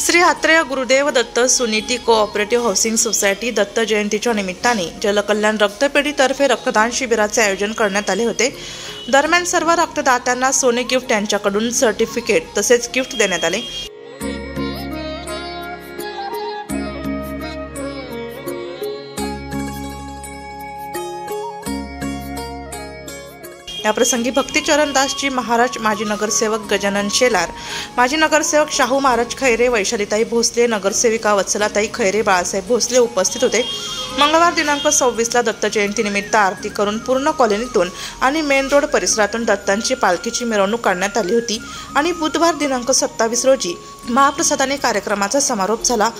Shri Atreya Gurudev Datta Suniti cooperative housing society Datta जयंतीच्या निमित्ताने जलकल्याण रक्तपेढीतर्फे रक्तदान शिबिराचे आयोजन करण्यात आले होते। दरम्यान सर्व रक्तदात्यांना सोने गिफ्ट यांच्याकडून सर्टिफिकेट तसेच गिफ्ट देण्यात आले। या प्रसंगी भक्ती चरणदासजी महाराज, माजी नगरसेवक गजानन शेलार, माजी नगरसेवक शाहू महाराज खैरे, वैशालीताई भोसले, नगरसेविका वत्सलाताई खैरे, बाळासाहेब भोसले उपस्थित होते। मंगळवार दिनांक 26 दत्त जयंतीनिमित्त आरती करून पूर्ण कॉलनीतून आणि मेन रोड परिसरातून दत्तांची पालखीची मिरवणूक काढण्यात आली होती आणि बुधवार दिनांक 27 रोजी महाप्रसादाने कार्यक्रमाचा समारोप झाला।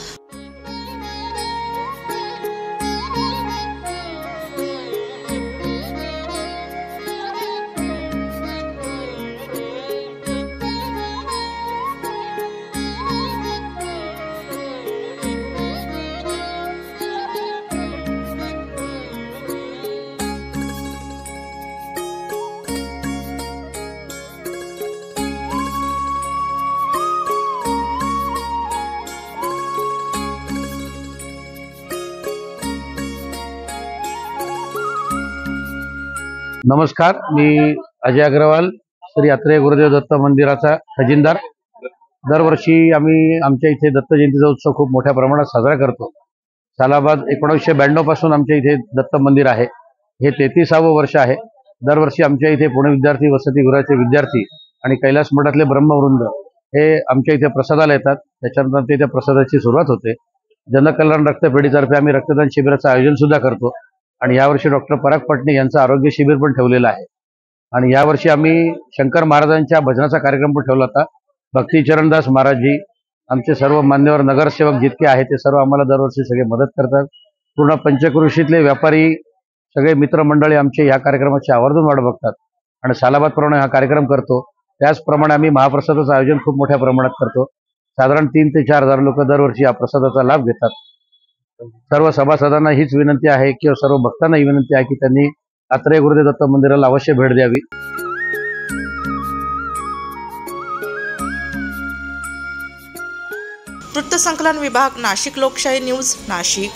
नमस्कार, मी अजय अग्रवाल, श्री आत्रेय गुरुदेव दत्त मंदिराचा खजिनदार। दरवर्षी आम्ही आमच्या इथे दत्त जयंतीचा उत्सव खूप मोठ्या प्रमाणात साजरा करतो। सालाबाद 1992 पासून आमच्या इथे दत्त मंदिर आहे। हे 33वे वर्ष आहे। दरवर्षी आमच्या इथे पुणे विद्यार्थी वसतिगृहाचे विद्यार्थी आणि कैलास मठातले ब्रह्मवृंद हे आमच्या इथे प्रसादाला येतात। त्याच्यानंतर ते त्या प्रसादाची सुरुवात होते। जनकल्याण रक्तपेढीतर्फे आम्ही रक्तदान शिबिराचं आयोजन सुद्धा करतो आणि यावर्षी डॉक्टर पराग पटणे यांचं आरोग्य शिबिर पण ठेवलेलं आहे। आणि यावर्षी आम्ही शंकर महाराजांच्या भजनाचा कार्यक्रम पण ठेवला होता। भक्ती चरणदास महाराजजी, आमचे सर्व मान्यवर नगरसेवक जितके आहेत ते सर्व आम्हाला दरवर्षी सगळे मदत करतात। पूर्ण पंचक्रोशीतले व्यापारी सगळे मित्रमंडळी आमचे ह्या कार्यक्रमाची आवर्जून वाट बघतात आणि सालाबादप्रमाणे हा कार्यक्रम करतो। त्याचप्रमाणे आम्ही महाप्रसादाचं आयोजन खूप मोठ्या प्रमाणात करतो। साधारण 3 ते 4 हजार लोक दरवर्षी या प्रसादाचा लाभ घेतात। सर्व सभासदांना हीच विनंती आहे किंवा सर्व भक्तांना ही विनंती आहे की त्यांनी आत्रेय गुरुदेव दत्त मंदिराला अवश्य भेट द्यावी। वृत्तसंकलन विभाग, नाशिक लोकशाही न्यूज, नाशिक।